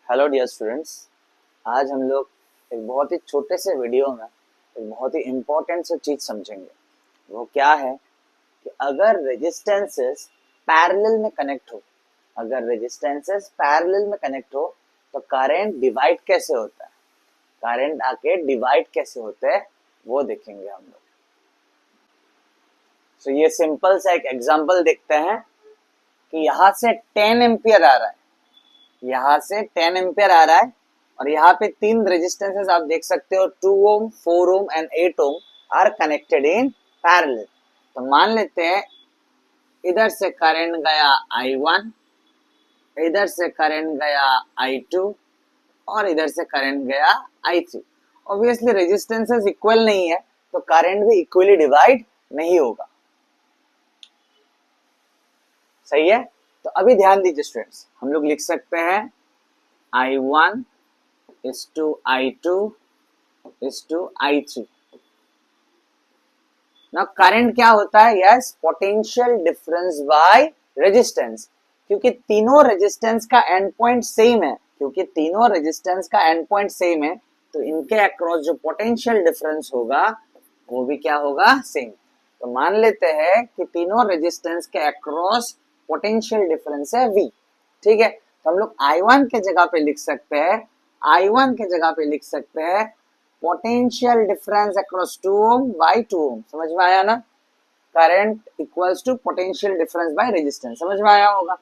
Hello dear students. आज हम लोग एक बहुत ही छोटे से वीडियो में एक बहुत ही इम्पोर्टेंट सी चीज समझेंगे। वो क्या है कि अगर रेजिस्टेंसेस पैरेलल में कनेक्ट हो, तो करंट डिवाइड कैसे होता है, करंट आके डिवाइड कैसे होते हैं वो देखेंगे हम लोग। तो ये सिंपल सा एक एग्जांपल देखते हैं कि यहाँ से 10 एम्पियर आ रहा है, और यहाँ पे तीन रेजिस्टेंसेस आप देख सकते हो, 2 ohm, 4 ohm and 8 ohm are connected in parallel. तो मान लेते हैं इधर से करंट गया I1, इधर से करंट गया I2 और इधर से करंट गया I3। ऑब्वियसली रेजिस्टेंसेस इक्वल नहीं है तो करंट भी इक्वली डिवाइड नहीं होगा। सही है। तो अभी ध्यान दीजिए स्टूडेंट्स, हम लोग लिख सकते हैं I1 is to I2 is to I3। ना करंट क्या होता है? Yes, potential difference by resistance. क्योंकि तीनों रेजिस्टेंस का एंड पॉइंट सेम है, तो इनके अक्रॉस जो पोटेंशियल डिफरेंस होगा वो भी क्या होगा? सेम। तो मान लेते हैं कि तीनों रेजिस्टेंस के अक्रॉस पोटेंशियल डिफरेंस है V। ठीक है, तो हम लोग I1 के जगह पे लिख सकते हैं potential difference across 2 ohm by 2 ohm. समझ में आया ना? Current equals to potential difference by resistance. समझ में आया होगा।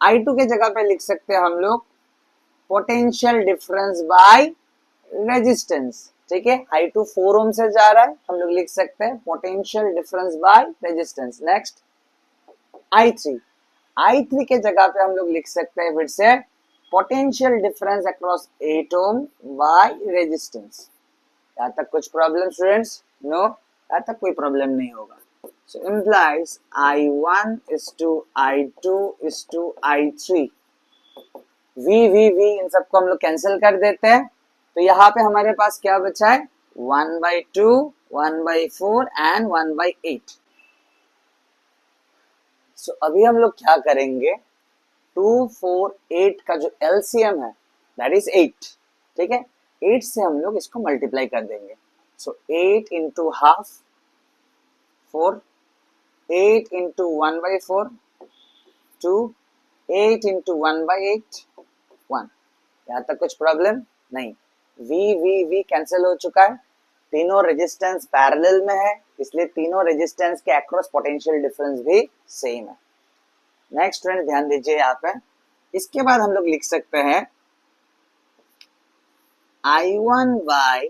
I2 के जगह पे लिख सकते हैं हम लोग पोटेंशियल डिफरेंस बाय रेजिस्टेंस। ठीक है, I2 4 ओम से जा रहा है, हम लोग लिख सकते हैं potential difference by resistance. Next I3 के जगह पे हम लोग लिख सकते हैं फिर से potential difference across 8 ohm by resistance. यहाँ तक कुछ प्रॉब्लम स्टूडेंट्स? नो, यहाँ तक कोई प्रॉब्लम नहीं होगा। So implies I1 is to I2 is to I3। V इन सबको हम लोग कैंसिल कर देते हैं, तो यहाँ पे हमारे पास क्या बचा है? 1/2, 1/4 एंड 1/8। सो अभी हम लोग क्या करेंगे? 2, 4, 8 का जो LCM है दैट इज 8। ठीक है, 8 से हम लोग इसको मल्टीप्लाई कर देंगे। सो 8 इंटू हाफ 4, 8 इंटू 1/4 2, 8 इंटू 1/8 1। यहाँ तक कुछ प्रॉब्लम नहीं। V कैंसिल हो चुका है। तीनों रेजिस्टेंस पैरेलल में है, इसलिए तीनों रेजिस्टेंस के अक्रॉस पोटेंशियल डिफरेंस भी सेम है। नेक्स्ट स्टूडेंट ध्यान दीजिए यहाँ पे। इसके बाद हम लोग लिख सकते हैं I1 by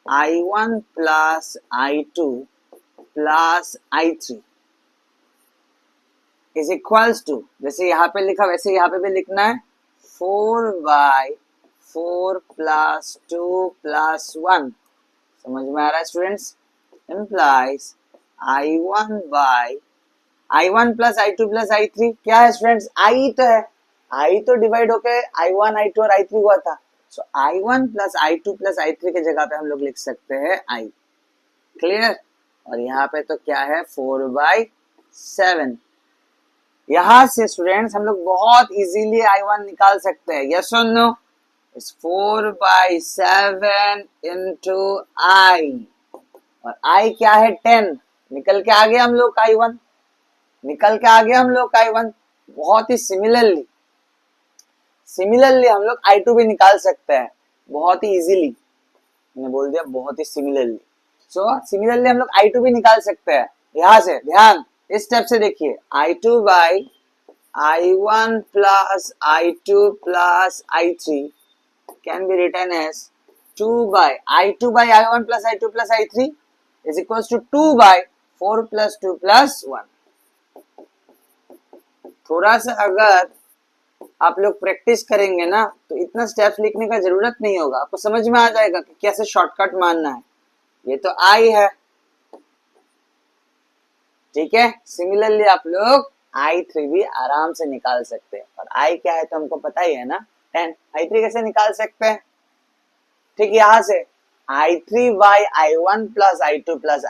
I1 plus I2 plus I3 is equals to, जैसे यहाँ पे लिखा वैसे यहाँ पे भी लिखना है, 4/4 प्लस 2 प्लस 1। समझ में आ रहा है students? Implies I1 plus I2 plus I3 क्या है स्टूडेंट्स? I तो है, I तो डिवाइड होके I1, I2 और I3 हुआ था। सो I1 plus I2 plus I3 के जगह पे हम लोग लिख सकते हैं I। क्लियर? और यहाँ पे तो क्या है? 4/7। यहाँ से स्टूडेंट्स हम लोग बहुत इजीली I1 निकाल सकते हैं। यस और नो? इट्स 4/7 इंटू I, और I क्या है? 10। निकल के आ गया हम लोग I1, बहुत ही सिमिलरली हम लोग I2 भी निकाल सकते हैं बहुत ही इजीली। मैंने बोल दिया बहुत ही सिमिलरली। सो सिमिलरली हम लोग I2 भी निकाल सकते हैं। यहाँ से ध्यान, इस स्टेप से देखिए, I2 by I1 plus I2 plus I3 can be written as 2 by I2 by I1 plus I2 plus I3 is equals to 2 by 4 plus 2 plus 1। थोड़ा सा अगर आप लोग प्रैक्टिस करेंगे ना तो इतना स्टेप्स लिखने का जरूरत नहीं होगा, आपको समझ में आ जाएगा कि कैसे शॉर्टकट मानना है। ये तो I है, ठीक है। सिमिलरली आप लोग I3 भी आराम से निकाल सकते हैं, और I क्या है तो हमको पता ही है ना, 10। I3 कैसे निकाल सकते हैं? ठीक, यहां से I3 by I1 plus I2 plus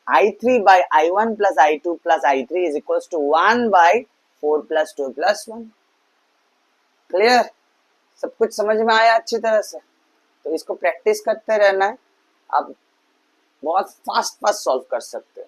I3 by I1 plus I2 plus I3 is equals to 1 by 4 plus 2 plus 1। Clear? सब कुछ समझ में आया अच्छी तरह से? तो इसको प्रैक्टिस करते रहना है, आप बहुत फास्ट फास्ट सॉल्व कर सकते हो।